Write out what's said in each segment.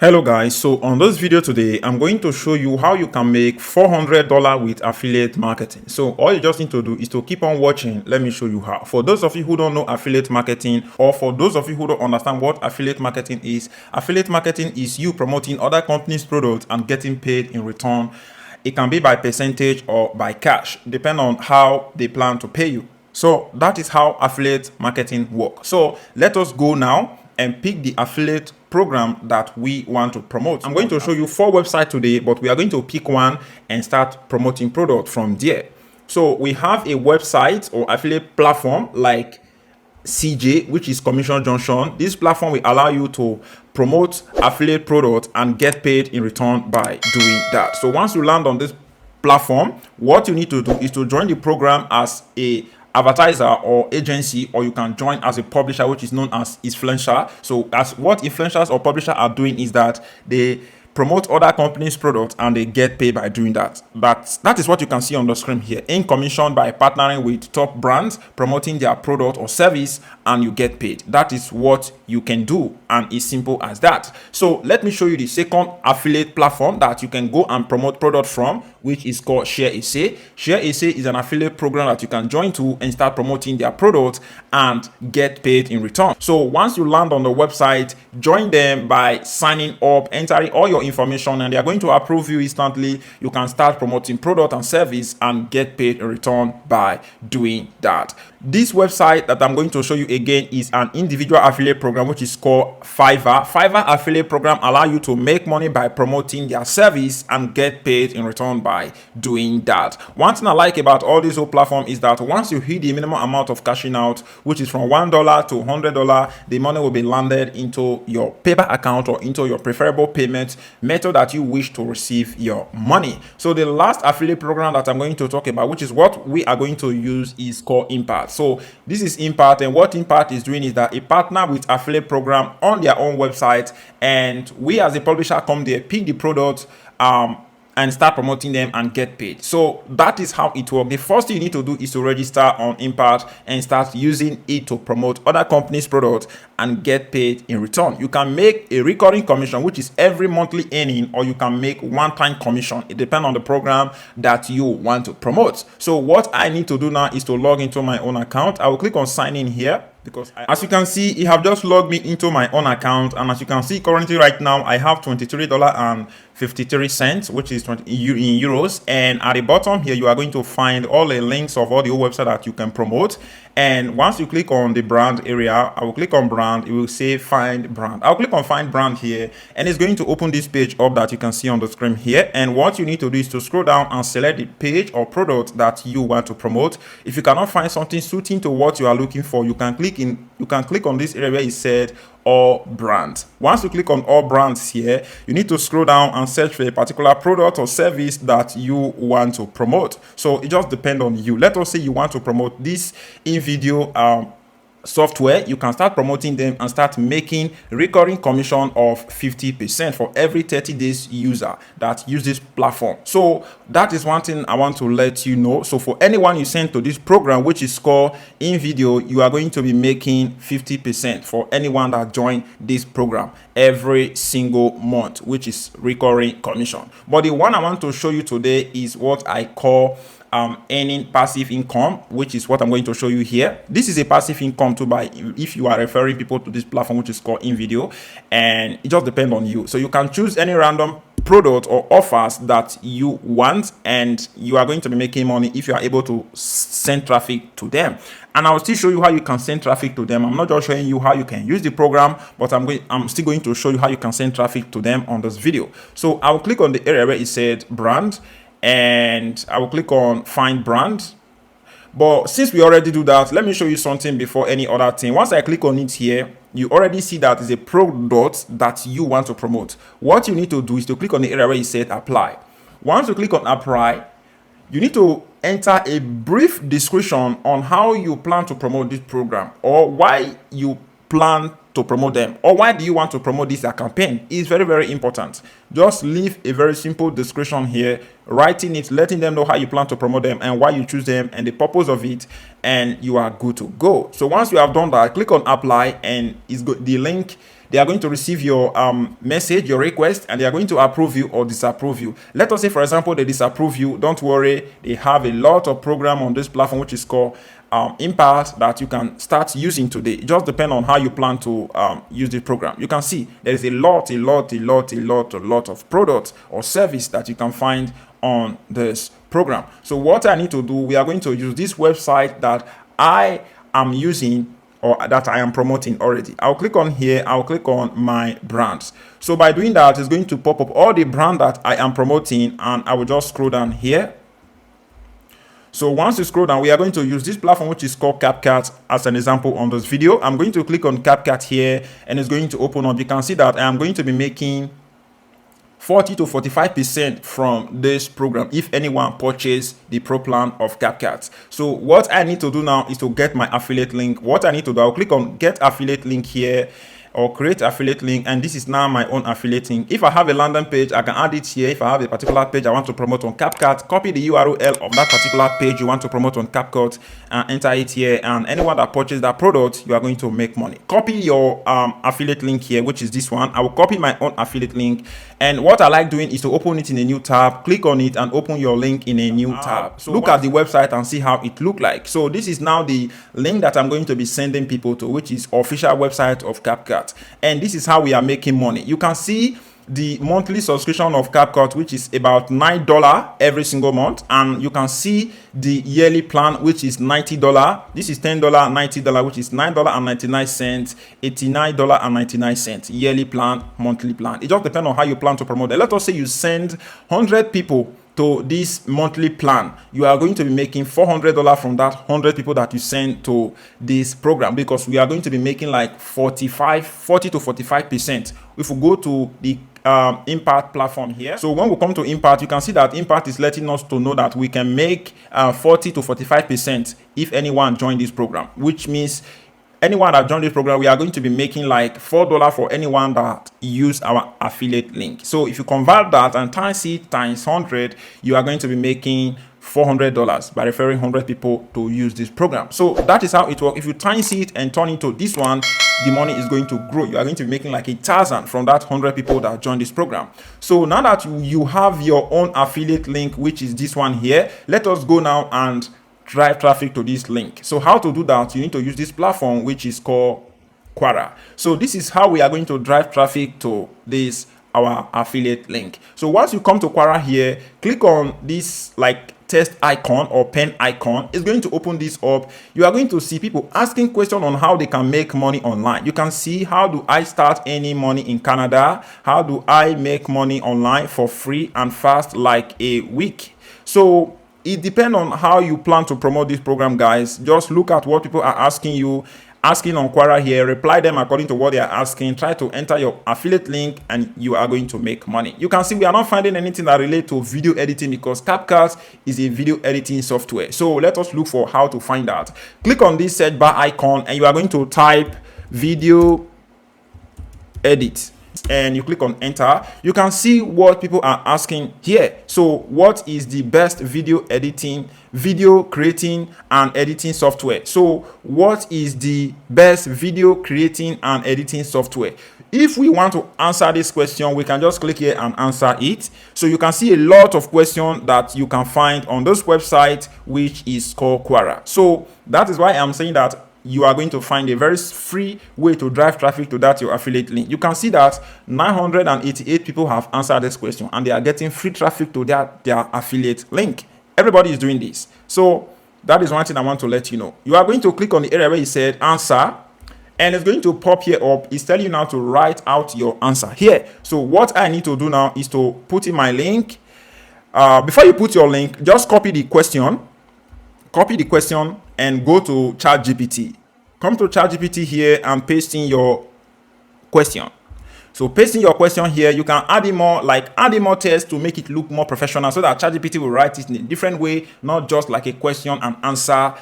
Hello guys, so on this video today I'm going to show you how you can make $400 with affiliate marketing. So all you just need to do is to keep on watching. Let me show you how. For those of you who don't know affiliate marketing, or for those of you who don't understand what affiliate marketing is you promoting other companies' products and getting paid in return. It can be by percentage or by cash, depending on how they plan to pay you. So that is how affiliate marketing works. So let us go now and pick the affiliate program that we want to promote. I'm going to show you 4 websites today, but we are going to pick one and start promoting product from there. So we have a website or affiliate platform like CJ, which is Commission Junction. This platform will allow you to promote affiliate product and get paid in return by doing that. So once you land on this platform, what you need to do is to join the program as a advertiser or agency, or you can join as a publisher, which is known as influencer. So as what influencers or publisher are doing is that they promote other companies' products and they get paid by doing that. But that is what you can see on the screen here. In commission by partnering with top brands, promoting their product or service, and you get paid. That is what you can do, and it's simple as that. So let me show you the second affiliate platform that you can go and promote product from, which is called Share Essay. Share Essay is an affiliate program that you can join to and start promoting their product and get paid in return. So once you land on the website, join them by signing up, entering all your information, and they are going to approve you instantly. You can start promoting product and service and get paid in return by doing that. This website that I'm going to show you again is an individual affiliate program, which is called Fiverr. Fiverr affiliate program allow you to make money by promoting their service and get paid in return by doing that. One thing I like about all these whole platform is that once you hit the minimum amount of cashing out, which is from $1 to $100, the money will be landed into your paper account or into your preferable payment method that you wish to receive your money. So the last affiliate program that I'm going to talk about, which is what we are going to use, is called Impact. So this is Impact, and what Impact is doing is that it partner with affiliate program on their own website, and we as a publisher come there, pick the product, and start promoting them and get paid. So that is how it works. The first thing you need to do is to register on Impact and start using it to promote other companies' products and get paid in return. You can make a recurring commission, which is every monthly earning, or you can make one-time commission. It depends on the program that you want to promote. So what I need to do now is to log into my own account. I will click on sign in here, because as you can see, it have just logged me into my own account, and as you can see currently right now I have $23.53, which is 20 in euros. And at the bottom here you are going to find all the links of all the websites that you can promote. And once you click on the brand area, I will click on brand. It will say find brand. I'll click on find brand here, and it's going to open this page up that you can see on the screen here. And what you need to do is to scroll down and select the page or product that you want to promote. If you cannot find something suiting to what you are looking for, you can click on this area where it said all brands. Once you click on all brands here, you need to scroll down and search for a particular product or service that you want to promote. So it just depends on you. Let us say you want to promote this in video software. You can start promoting them and start making recurring commission of 50% for every 30 days user that use this platform. So that is one thing I want to let you know. So for anyone you send to this program, which is called in video, you are going to be making 50% for anyone that join this program every single month, which is recurring commission. But the one I want to show you today is what I call earning passive income, which is what I'm going to show you here. This is a passive income to buy if you are referring people to this platform, which is called in video, and it just depends on you. So you can choose any random product or offers that you want, and you are going to be making money if you are able to send traffic to them. And I will still show you how you can send traffic to them. I'm not just showing you how you can use the program, but I'm still going to show you how you can send traffic to them on this video. So I will click on the area where it said brand, and I will click on find brand. But since we already do that, let me show you something before any other thing. Once I click on it here, you already see that is a product that you want to promote. What you need to do is to click on the area where it said apply. Once you click on apply, you need to enter a brief description on how you plan to promote this program, or why you plan to promote them, or why do you want to promote this campaign. Is very, very important. Just leave a very simple description here, writing it, letting them know how you plan to promote them and why you choose them and the purpose of it, and you are good to go. So once you have done that, click on apply, and it's good. The link they are going to receive your message, your request, and they are going to approve you or disapprove you. Let us say, for example, they disapprove you. Don't worry, they have a lot of program on this platform which is called Impact that you can start using today. It just depends on how you plan to use the program. You can see there is a lot of products or service that you can find on this program. So what I need to do, we are going to use this website that I am using or that I am promoting already. I'll click on here, I'll click on my brands. So by doing that, it's going to pop up all the brand that I am promoting, and I will just scroll down here. So once you scroll down, we are going to use this platform which is called CapCut as an example on this video. I'm going to click on CapCut here and it's going to open up. You can see that I am going to be making 40 to 45% from this program if anyone purchase the pro plan of CapCut. So what I need to do now is to get my affiliate link. What I need to do, I'll click on get affiliate link here or create affiliate link, and this is now my own affiliate link. If I have a landing page, I can add it here. If I have a particular page I want to promote on CapCut, copy the URL of that particular page you want to promote on CapCut and enter it here, and anyone that purchases that product, you are going to make money. Copy your affiliate link here, which is this one. I will copy my own affiliate link, and what I like doing is to open it in a new tab, click on it and open your link in a new tab. So look at the website and see how it look like. So this is now the link that I'm going to be sending people to, which is official website of CapCut. And this is how we are making money. You can see the monthly subscription of CapCut, which is about $9 every single month, and you can see the yearly plan, which is $90. This is $10, $90, which is $9.99, $89.99 yearly plan, monthly plan. It just depends on how you plan to promote it. Let us say you send 100 people to this monthly plan. You are going to be making $400 from that 100 people that you send to this program, because we are going to be making like 40 to 45%. If we go to the Impact platform here, so when we come to Impact, you can see that Impact is letting us to know that we can make 40 to 45% if anyone join this program, which means anyone that joined this program, we are going to be making like $4 for anyone that use our affiliate link. So if you convert that and times it times 100, you are going to be making $400 by referring 100 people to use this program. So that is how it works. If you times it and turn it to this one, the money is going to grow. You are going to be making like 1,000 from that 100 people that join this program. So now that you have your own affiliate link, which is this one here, let us go now and drive traffic to this link. So how to do that? You need to use this platform which is called Quora. So this is how we are going to drive traffic to this our affiliate link. So once you come to Quora here, click on this like test icon or pen icon. It's going to open this up. You are going to see people asking questions on how they can make money online. You can see, how do I start earning money in Canada? How do I make money online for free and fast like a week? So it depends on how you plan to promote this program, guys. Just look at what people are asking on Quora here, reply them according to what they are asking, try to enter your affiliate link, and you are going to make money. You can see we are not finding anything that relates to video editing, because CapCut is a video editing software. So let us look for how to find that. Click on this search bar icon and you are going to type video edit, and you click on enter. You can see what people are asking here. So what is the best video creating and editing software? So what is the best video creating and editing software? If we want to answer this question, we can just click here and answer it. So you can see a lot of questions that you can find on this website, which is called Quora. So that is why I'm saying that you are going to find a very free way to drive traffic to that your affiliate link. You can see that 988 people have answered this question and they are getting free traffic to their affiliate link. Everybody is doing this. So that is one thing I want to let you know. You are going to click on the area where it said answer, and it's going to pop here up. It's telling you now to write out your answer here. So what I need to do now is to put in my link. Before you put your link, just copy the question and go to ChatGPT. Come to ChatGPT here and paste in your question. So pasting your question here, you can add in more text to make it look more professional, so that ChatGPT will write it in a different way, not just like a question and answer.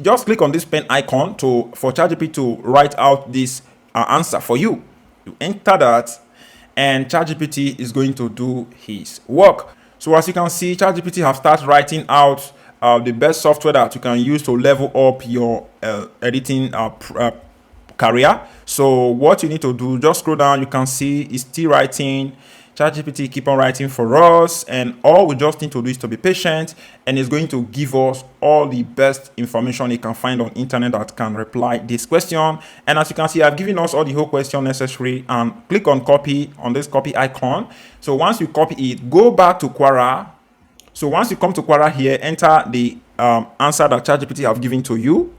Just click on this pen icon for ChatGPT to write out this answer for you. You enter that and ChatGPT is going to do his work. So as you can see, ChatGPT have started writing out the best software that you can use to level up your editing career. So what you need to do, just scroll down, you can see it's still writing. ChatGPT keep on writing for us, and all we just need to do is to be patient, and it's going to give us all the best information you can find on internet that can reply this question. And as you can see, I've given us all the whole question necessary, and click on copy on this copy icon. So once you copy it, go back to Quora. So once you come to Quora here, enter the answer that ChatGPT have given to you.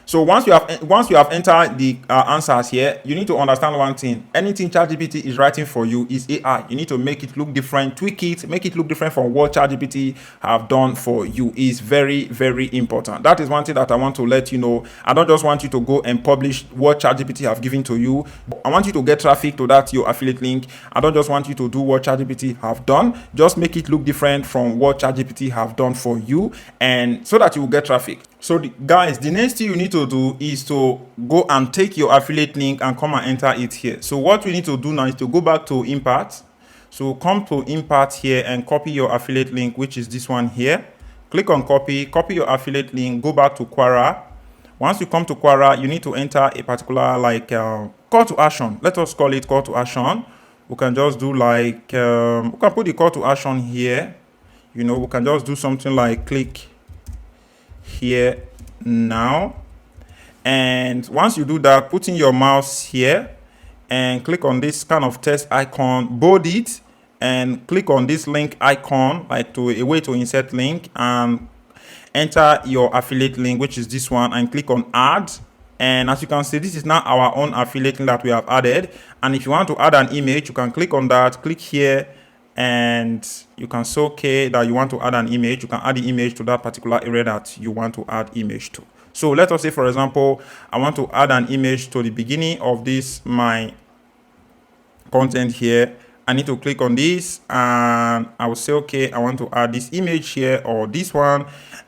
So once you have entered the answers here, you need to understand one thing. Anything ChatGPT is writing for you is AI. You need to make it look different, tweak it, make it look different from what ChatGPT have done for you. Is very, very important. That is one thing that I want to let you know. I don't just want you to go and publish what ChatGPT have given to you. I want you to get traffic to that your affiliate link. I don't just want you to do what ChatGPT have done. Just make it look different from what ChatGPT have done for you, and so that you will get traffic. So guys, the next thing you need to do is to go and take your affiliate link and come and enter it here. So what we need to do now is to go back to import. So come to import here and copy your affiliate link, which is this one here. Click on copy your affiliate link, go back to Quora. Once you come to Quora, you need to enter a particular call to action. Let us call it call to action. We can just do we can put the call to action here. We can just do something like click here now, and once you do that, put in your mouse here and click on this kind of text icon, bold it, and click on this link icon, like to a way to insert link, and enter your affiliate link, which is this one, and click on add. And as you can see, this is now our own affiliate link that we have added. And if you want to add an image, you can click on that, click here, and you can say okay that you want to add an image. You can add the image to that particular area that you want to add image to. So let us say, for example, I want to add an image to the beginning of this my content here. I need to click on this, and I will say okay, I want to add this image here, or this one.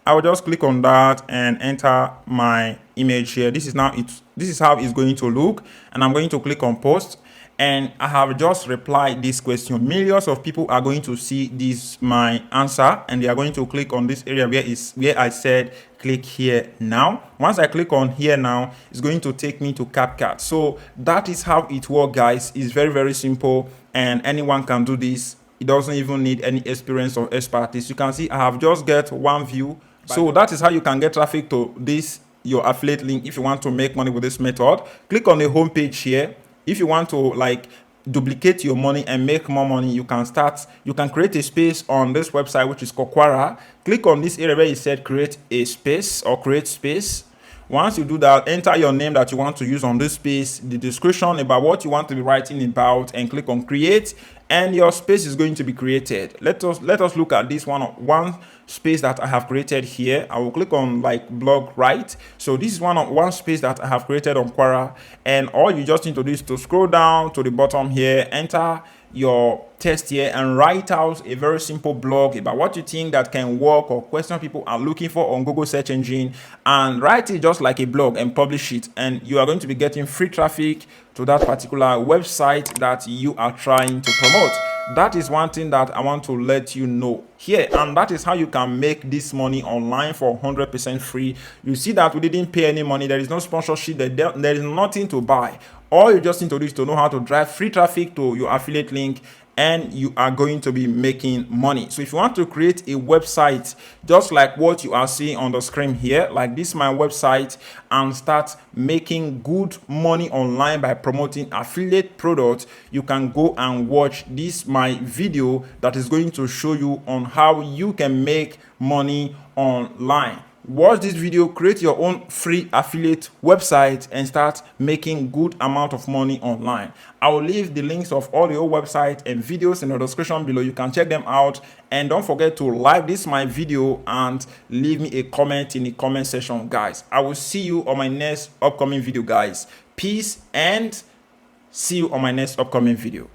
I will just click on that and enter my image here. This is how it's going to look, and I'm going to click on post. And I have just replied this question. Millions of people are going to see this my answer, and they are going to click on this area where I said click here now. Once I click on here now, it's going to take me to CapCut. So that is how it works, guys. It's very, very simple, and anyone can do this. It doesn't even need any experience or expertise. You can see I have just get one view. So that is how you can get traffic to this your affiliate link if you want to make money with this method. Click on the home page here. If you want to duplicate your money and make more money, you can create a space on this website, which is called Quora. Click on this area where it said create a space or create space. Once you do that, enter your name that you want to use on this space, the description about what you want to be writing about, and click on create, and your space is going to be created. Let us look at this one space that I have created here. I will click on blog write. So this is one space that I have created on Quora, and all you just need to do is to scroll down to the bottom here, enter your text here, and write out a very simple blog about what you think that can work or question people are looking for on Google search engine, and write it just like a blog and publish it, and you are going to be getting free traffic to that particular website that you are trying to promote. That is one thing that I want to let you know here, and that is how you can make this money online for 100% free. You see that we didn't pay any money. There is no sponsorship. There is nothing to buy. All you just need to do is to know how to drive free traffic to your affiliate link, and you are going to be making money. So if you want to create a website just like what you are seeing on the screen here, like this my website, and start making good money online by promoting affiliate products, you can go and watch this my video that is going to show you on how you can make money online. Watch this video, create your own free affiliate website, and start making good amount of money online. I will leave the links of all your websites and videos in the description below. You can check them out, and don't forget to like this my video and leave me a comment in the comment section, guys. I will see you on my next upcoming video, guys. Peace, and see you on my next upcoming video.